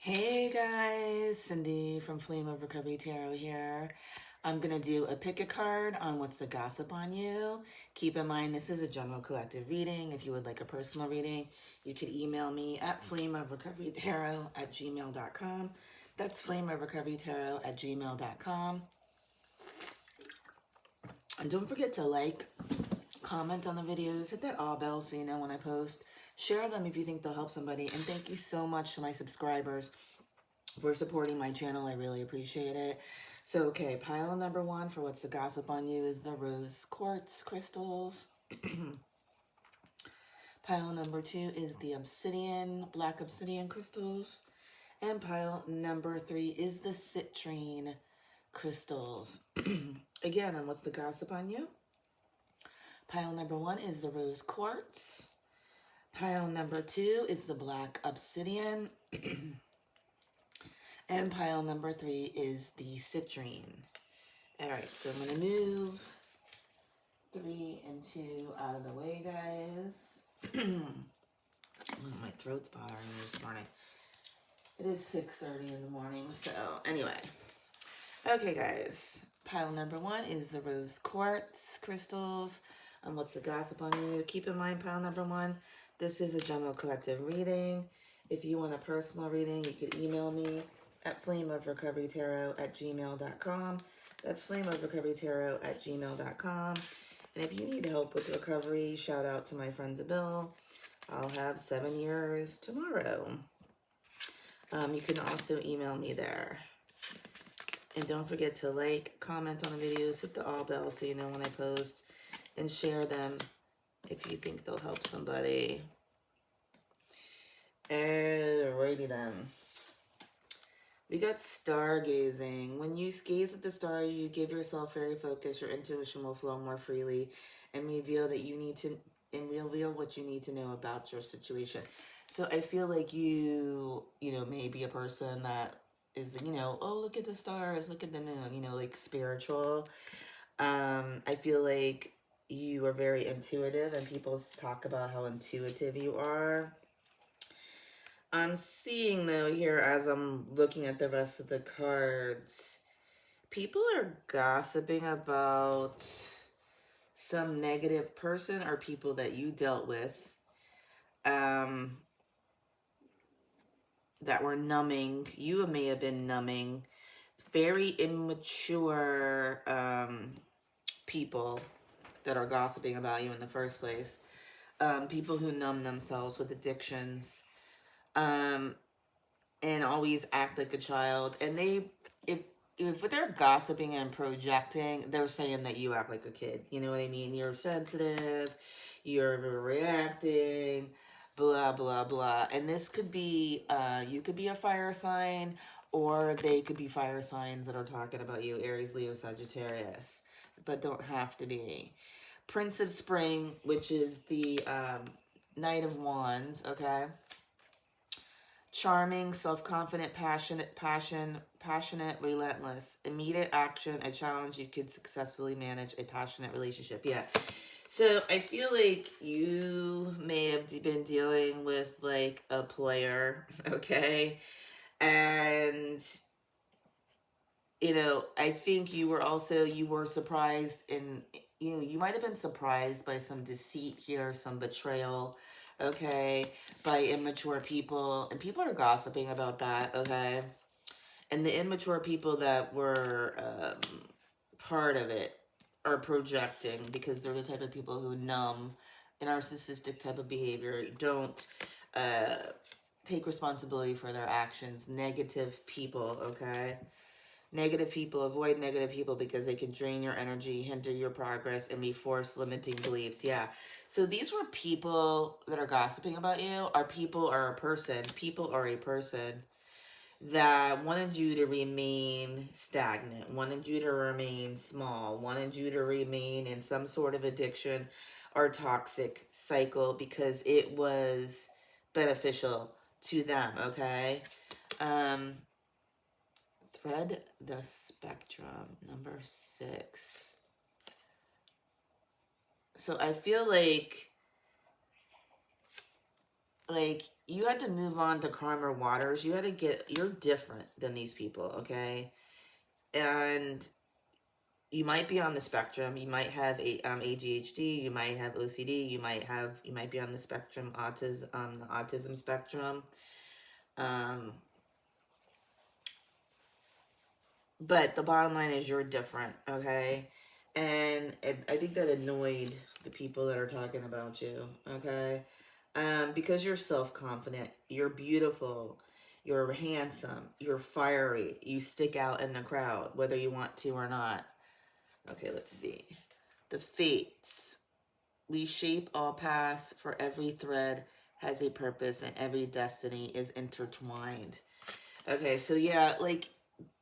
Hey guys, Cindy from Flame of Recovery Tarot here. I'm going to do a pick a card on what's the gossip on you. Keep in mind, this is a general collective reading. If you would like a personal reading, you could email me at flameofrecoverytarot@gmail.com. That's flameofrecoverytarot@gmail.com. And don't forget to like, comment on the videos, hit that all bell so you know when I post. Share them if you think they'll help somebody. And thank you so much to my subscribers for supporting my channel. I really appreciate it. So, okay, pile number one for what's the gossip on you is the rose quartz crystals. Pile number two is the obsidian, black obsidian crystals. And pile number three is the citrine crystals. Again, on what's the gossip on you? Pile number one is the rose quartz. Pile number two is the black obsidian. And pile number three is the citrine. All right, so I'm going to move 3 and 2 out of the way, guys. My throat's bothering me this morning. It is 6:30 in the morning, so anyway. Okay, guys. Pile number one is the rose quartz crystals. And what's the gossip on you? Keep in mind, pile number one, this is a general collective reading. If you want a personal reading, you could email me at flameofrecoverytarot@gmail.com. That's flameofrecoverytarot@gmail.com. And if you need help with recovery, shout out to my friend Bill. I'll have 7 years tomorrow. You can also email me there. And don't forget to like, comment on the videos, hit the all bell so you know when I post, and share them if you think they'll help somebody. Alrighty then. We got stargazing. When you gaze at the stars, you give yourself very focused. Your intuition will flow more freely and reveal what you need to know about your situation. So I feel like you may be a person that is, oh, look at the stars, look at the moon, like spiritual. I feel like you are very intuitive, and people talk about how intuitive you are. I'm seeing, though, here as I'm looking at the rest of the cards, people are gossiping about some negative person or people that you dealt with that were numbing. You may have been numbing. Very immature people that are gossiping about you in the first place. People who numb themselves with addictions. And always act like a child. And if they're gossiping and projecting, they're saying that you act like a kid. You know what I mean? You're sensitive, you're reacting, blah, blah, blah. And this could be, you could be a fire sign, or they could be fire signs that are talking about you, Aries, Leo, Sagittarius, but don't have to be. Prince of Spring, which is the Knight of Wands, okay? Charming, self-confident, passionate, relentless. Immediate action, a challenge you could successfully manage a passionate relationship. Yeah. So I feel like you may have been dealing with like a player, okay? And I think you were surprised in, you might have been surprised by some deceit here, some betrayal, okay, by immature people. And people are gossiping about that, okay? And the immature people that were part of it are projecting, because they're the type of people who numb, a narcissistic type of behavior, don't take responsibility for their actions. Negative people, okay? Negative people, avoid negative people because they can drain your energy, hinder your progress, and reinforce limiting beliefs. Yeah. So these were people that are gossiping about you, people are a person that wanted you to remain stagnant, wanted you to remain small, wanted you to remain in some sort of addiction or toxic cycle because it was beneficial to them, okay? Thread the spectrum, number 6. So I feel like like, you had to move on to calmer waters. You had to you're different than these people, okay? And you might be on the spectrum. You might have ADHD. You might have OCD. You might be on the spectrum, the autism spectrum. Um, but the bottom line is you're different, okay? And I think that annoyed the people that are talking about you, okay? Because you're self-confident, you're beautiful, you're handsome, you're fiery, you stick out in the crowd, whether you want to or not. Okay, let's see. The fates. We shape all paths, for every thread has a purpose and every destiny is intertwined. Okay, so yeah, like,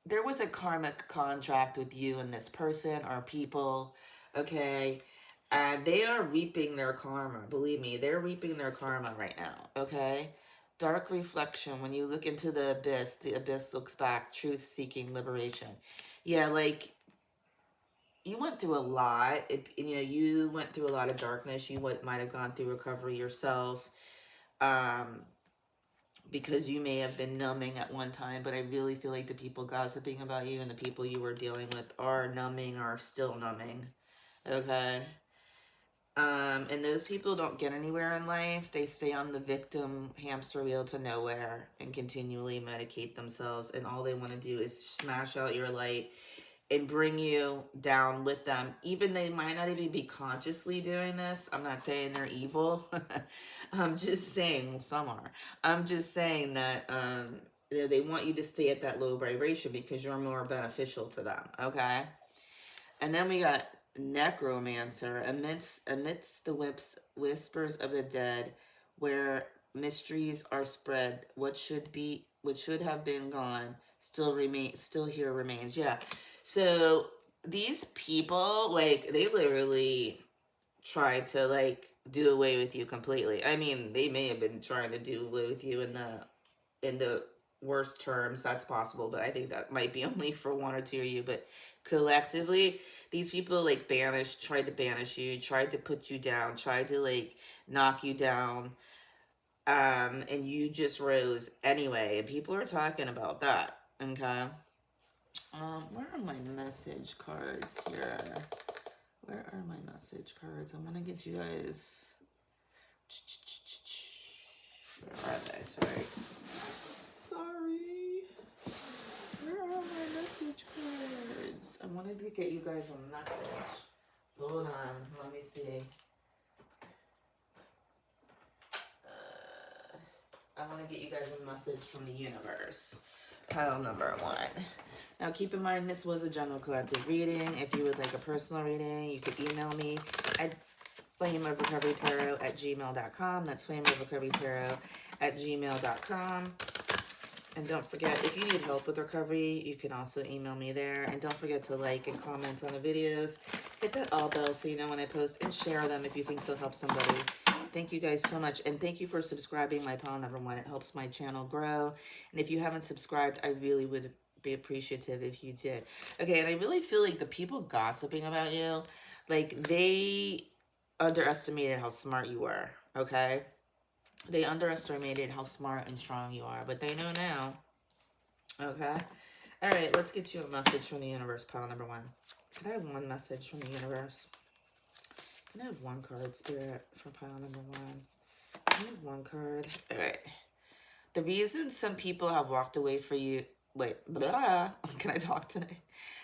there was a karmic contract with you and this person or people, okay? And they are reaping their karma. Believe me, they're reaping their karma right now, okay? Dark reflection. When you look into the abyss looks back, truth seeking liberation. Yeah, like, you went through a lot. You went through a lot of darkness. You might have gone through recovery yourself. Because you may have been numbing at one time, but I really feel like the people gossiping about you and the people you were dealing with are numbing, are still numbing. Okay? And those people don't get anywhere in life. They stay on the victim hamster wheel to nowhere and continually medicate themselves. And all they want to do is smash out your light and bring you down with them. Even they might not even be consciously doing this. I'm not saying they're evil. I'm just saying, well, some are. I'm just saying that they want you to stay at that low vibration because you're more beneficial to them, okay? And then we got necromancer. Amidst the whispers of the dead, where mysteries are spread, what should have been gone still here remains. Yeah. So these people, like, they literally tried to, like, do away with you completely. I mean, they may have been trying to do away with you in the worst terms. That's possible, but I think that might be only for one or two of you. But collectively, these people, like, tried to banish you, tried to put you down, tried to, like, knock you down. And you just rose anyway. And people are talking about that. Okay. Where are my message cards here? Where are my message cards? I want to get you guys. Where are they? Sorry. Where are my message cards? I wanted to get you guys a message. Hold on. Let me see. I want to get you guys a message from the universe. Pile number 1. Now, keep in mind, this was a general collective reading. If you would like a personal reading, you could email me at flameofrecoverytarot@gmail.com. That's flameofrecoverytarot@gmail.com. And don't forget, if you need help with recovery, you can also email me there. And don't forget to like and comment on the videos. Hit that all bell so you know when I post, and share them if you think they'll help somebody. Thank you guys so much. And thank you for subscribing my pile number 1. It helps my channel grow. And if you haven't subscribed, I really would be appreciative if you did. Okay, and I really feel like the people gossiping about you, like, they underestimated how smart you were, okay? They underestimated how smart and strong you are, but they know now. Okay? All right, let's get you a message from the universe, pile number 1. Can I have one message from the universe? Can I have one card, Spirit, for pile number 1? Can I have one card? All right. The reason some people have walked away from you... Wait, blah. Can I talk today?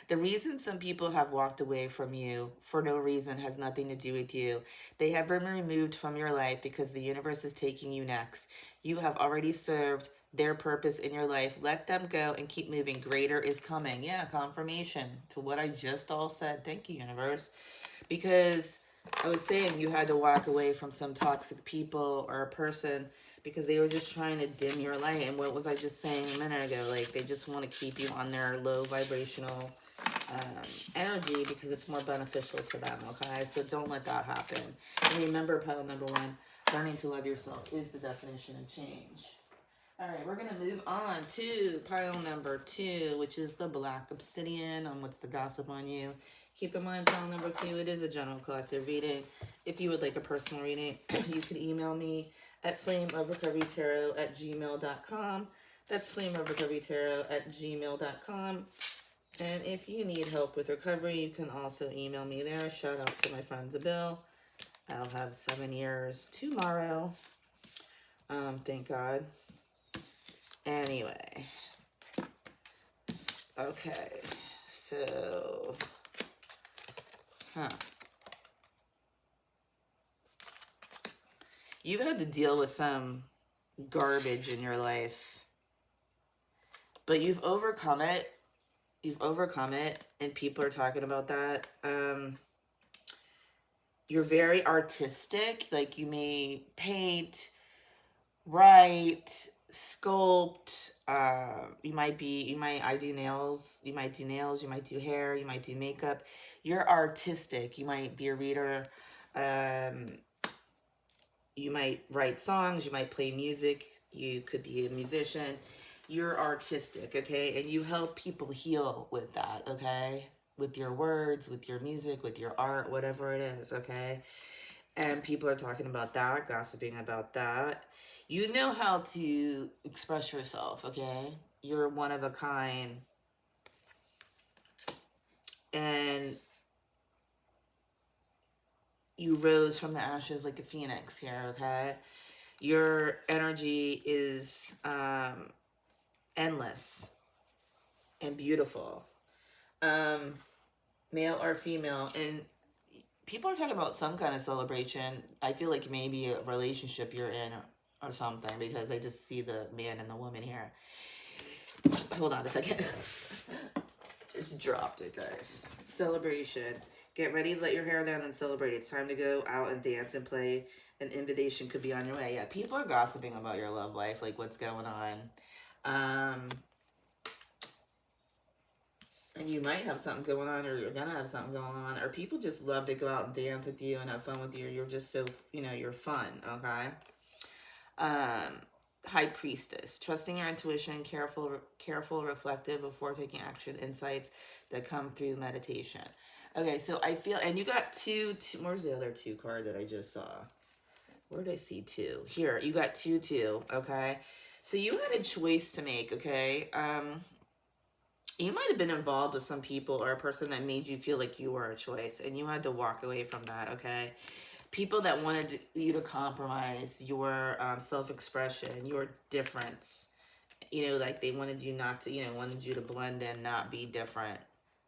The reason some people have walked away from you for no reason has nothing to do with you. They have been removed from your life because the universe is taking you next. You have already served their purpose in your life. Let them go and keep moving. Greater is coming. Yeah, confirmation to what I just all said. Thank you, universe. Because I was saying you had to walk away from some toxic people or a person because they were just trying to dim your light. And what was I just saying a minute ago? Like, they just want to keep you on their low vibrational energy because it's more beneficial to them, okay? So don't let that happen. And remember, pile number 1, learning to love yourself is the definition of change. All right, we're going to move on to pile number 2, which is the Black Obsidian on What's the Gossip on You. Keep in mind, pile number 2, it is a general collective reading. If you would like a personal reading, you can email me at flameofrecoverytarot@gmail.com. That's flameofrecoverytarot@gmail.com. And if you need help with recovery, you can also email me there. Shout out to my friend Zabil. I'll have 7 years tomorrow. Thank God. Anyway. Okay. So, you've had to deal with some garbage in your life, but you've overcome it. You've overcome it, and people are talking about that. You're very artistic. Like, you may paint, write, sculpt. I do nails. You might do nails. You might do hair. You might do makeup. You're artistic. You might be a reader. You might write songs. You might play music. You could be a musician. You're artistic, okay? And you help people heal with that, okay? With your words, with your music, with your art, whatever it is, okay? And people are talking about that, gossiping about that. You know how to express yourself, okay? You're one of a kind. And you rose from the ashes like a phoenix here, okay? Your energy is endless and beautiful. Male or female. And people are talking about some kind of celebration. I feel like maybe a relationship you're in or something, because I just see the man and the woman here. Hold on a second. Just dropped it, guys. Celebration. Get ready to let your hair down and celebrate. It's time to go out and dance and play. An invitation could be on your way. Yeah, people are gossiping about your love life, like what's going on. And you might have something going on, or you're gonna have something going on, or people just love to go out and dance with you and have fun with you. You're just so, you're fun, okay? High Priestess. Trusting your intuition, careful, reflective before taking action, insights that come through meditation. Okay, so I feel, and you got two, where's the other 2 card that I just saw? Where did I see 2? Here, you got 2, okay? So you had a choice to make, okay? You might have been involved with some people or a person that made you feel like you were a choice, and you had to walk away from that, okay? People that wanted you to compromise your self-expression, your difference. Like they wanted you not to, wanted you to blend in, not be different.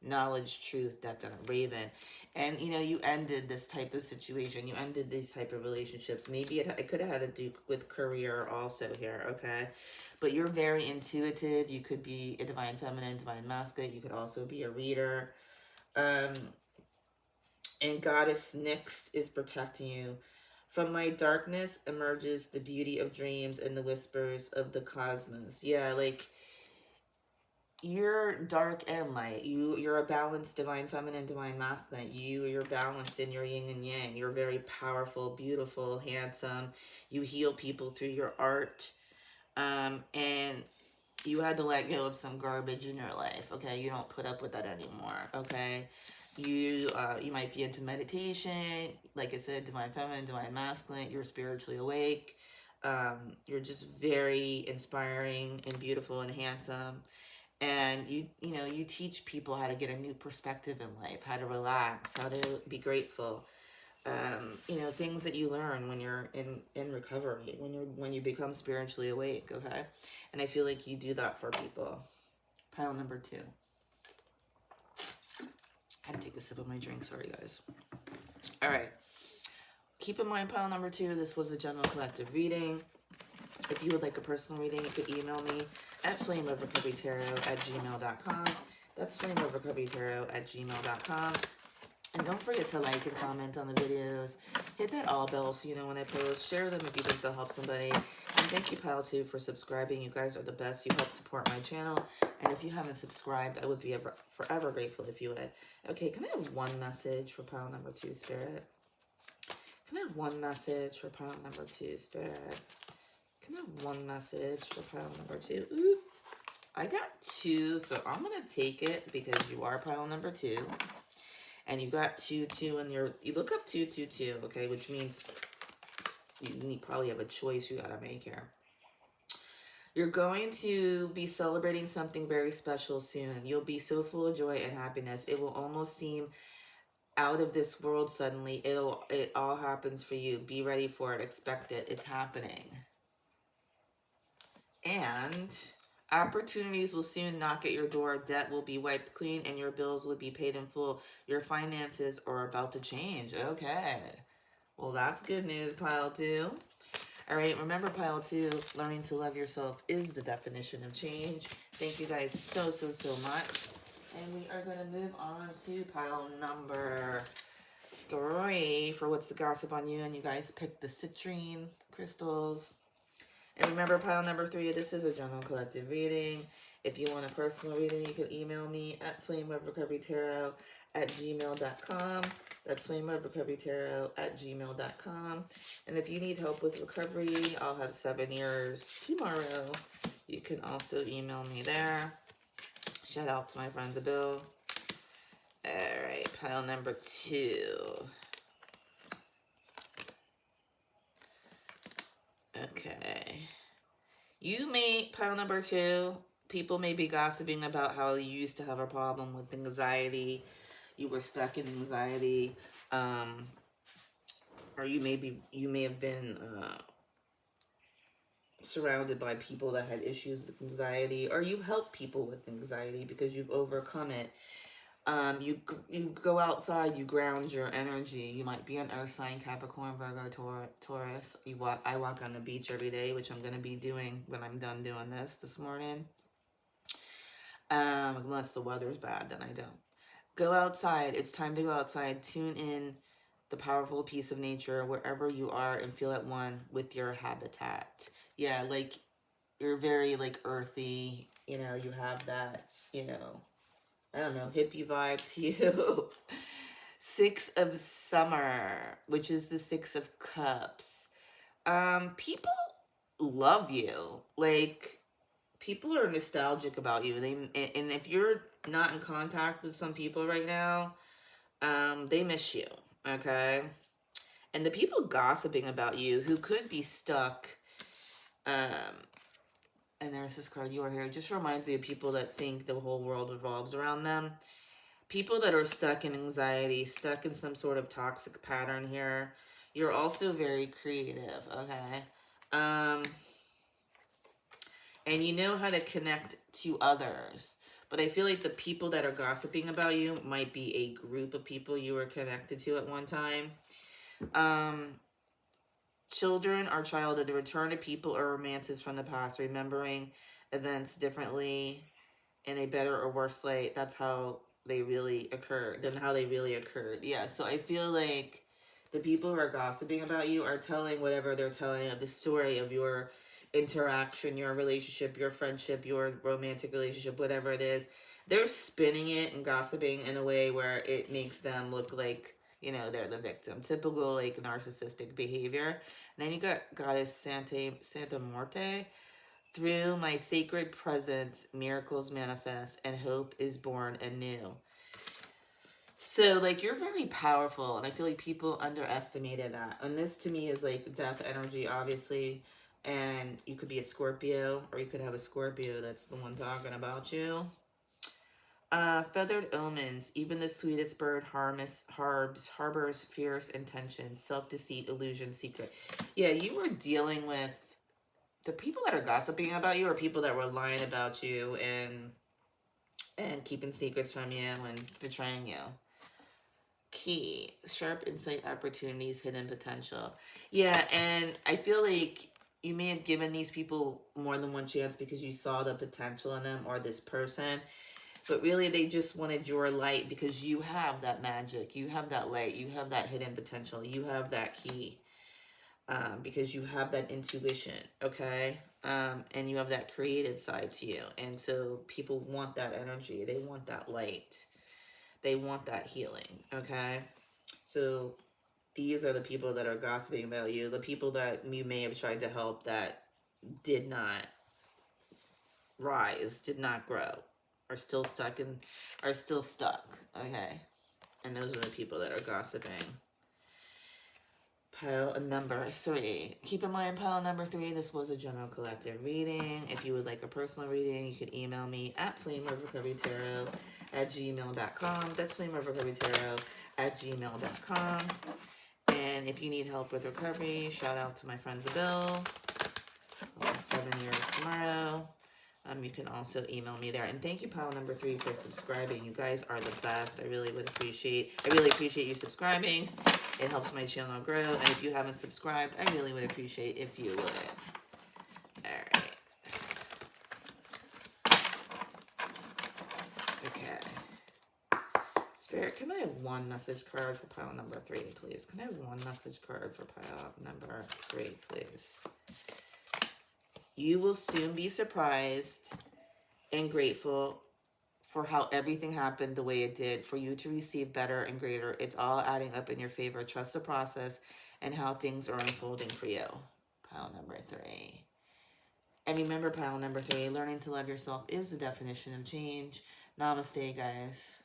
Knowledge, truth, death, and a raven. And, you ended this type of situation. You ended these type of relationships. Maybe it could have had to do with career also here, okay? But you're very intuitive. You could be a divine feminine, divine masculine. You could also be a reader. And Goddess Nyx is protecting you. From my darkness emerges the beauty of dreams and the whispers of the cosmos. Yeah, like, you're dark and light. You're a balanced divine feminine, divine masculine. You're balanced in your yin and yang. You're very powerful, beautiful, handsome. You heal people through your art. And you had to let go of some garbage in your life, okay? You don't put up with that anymore, okay? You might be into meditation. Like I said, divine feminine, divine masculine. You're spiritually awake. You're just very inspiring and beautiful and handsome. And you teach people how to get a new perspective in life, how to relax, how to be grateful. Things that you learn when you're in recovery, when you become spiritually awake, okay? And I feel like you do that for people. Pile number 2. I had to take a sip of my drink, sorry guys. All right. Keep in mind, pile number 2, this was a general collective reading. If you would like a personal reading, you could email me at flameofrecoverytarot@gmail.com. That's flameofrecoverytarot@gmail.com. And don't forget to like and comment on the videos. Hit that all bell so you know when I post. Share them if you think they'll help somebody. And thank you, Pile 2, for subscribing. You guys are the best. You help support my channel. And if you haven't subscribed, I would be forever grateful if you would. Okay, can I have one message for Pile number 2, Spirit? Can I have one message for Pile number 2, Spirit? Can I have one message for Pile number 2? Ooh, I got 2, so I'm going to take it because you are Pile number 2. And you got 2, 2, and you look up 2, 2, 2, okay, which means probably have a choice you gotta make here. You're going to be celebrating something very special soon. You'll be so full of joy and happiness. It will almost seem out of this world suddenly. It all happens for you. Be ready for it. Expect it. It's happening. And opportunities will soon knock at your door. Debt will be wiped clean and your bills will be paid in full. Your finances are about to change. Okay. Well, that's good news, pile 2. All right, remember, pile 2, learning to love yourself is the definition of change. Thank you guys so much. And we are going to move on to pile number 3 for what's the gossip on you. And you guys pick the citrine crystals. And remember, pile number 3, this is a general collective reading. If you want a personal reading, you can email me at flameofrecoverytarot@gmail.com. That's flameofrecoverytarot@gmail.com. And if you need help with recovery, I'll have 7 years tomorrow. You can also email me there. Shout out to my friends at Bill. All right, pile number 2. Okay. Pile number 2, people may be gossiping about how you used to have a problem with anxiety. You were stuck in anxiety. Or you may have been surrounded by people that had issues with anxiety, or you help people with anxiety because you've overcome it. You go outside, you ground your energy. You might be an earth sign, Capricorn, Virgo, Taurus. I walk on the beach every day, which I'm going to be doing when I'm done doing this morning. Unless the weather's bad, then I don't. Go outside. It's time to go outside. Tune in the powerful piece of nature wherever you are and feel at one with your habitat. Yeah, like you're very like earthy. You know, you have that, you know, I don't know, hippie vibe to you. 6 of Summer, which is the 6 of Cups. People love you. Like, people are nostalgic about you. And if you're not in contact with some people right now, they miss you, okay? And the people gossiping about you who could be stuck, and there's this card, you are here. It just reminds me of people that think the whole world revolves around them. People that are stuck in anxiety, stuck in some sort of toxic pattern here. You're also very creative, okay? And you know how to connect to others. But I feel like the people that are gossiping about you might be a group of people you were connected to at one time. Children are childhood, the return of people or romances from the past, remembering events differently in a better or worse light. That's how they really occurred, than how they really occurred. Yeah, so I feel like the people who are gossiping about you are telling whatever they're telling of the story of your interaction, your relationship, your friendship, your romantic relationship, whatever it is. They're spinning it and gossiping in a way where it makes them look like, you know, they're the victim. Typical, like, narcissistic behavior. And then you got Goddess Santa Muerte. Through my sacred presence, miracles manifest and hope is born anew. So, like, you're very powerful, and I feel like people underestimated that. And this, to me, is, like, death energy, obviously. And you could be a Scorpio, or you could have a Scorpio that's the one talking about you. Feathered omens. Even the sweetest bird harbors fierce intentions, self-deceit, illusion, secret. Yeah, you were dealing with the people that are gossiping about you, are people that were lying about you and keeping secrets from you and betraying you. Key. Sharp insight, opportunities, hidden potential. Yeah, and I feel like you may have given these people more than one chance because you saw the potential in them or this person. But really, they just wanted your light because you have that magic. You have that light. You have that hidden potential. You have that key. Because you have that intuition, okay? And you have that creative side to you. And so people want that energy. They want that light. They want that healing, okay? So these are the people that are gossiping about you. The people that you may have tried to help that did not rise, did not grow, are still stuck, okay? And those are the people that are gossiping. Pile number 3. Keep in mind, pile number 3, this was a general collective reading. If you would like a personal reading, you could email me at flameofrecoverytarot@gmail.com. That's flameofrecoverytarot@gmail.com. And if you need help with recovery, shout out to my friend Bill. 7 years tomorrow. You can also email me there. And thank you, pile number 3, for subscribing. You guys are the best. I really appreciate you subscribing. It helps my channel grow. And if you haven't subscribed, I really would appreciate if you would. Alright. Okay. Spirit, can I have one message card for pile number 3, please? Can I have one message card for pile number 3, please? You will soon be surprised and grateful for how everything happened the way it did, for you to receive better and greater. It's all adding up in your favor. Trust the process and how things are unfolding for you. Pile number 3. And remember, pile number 3, learning to love yourself is the definition of change. Namaste, guys.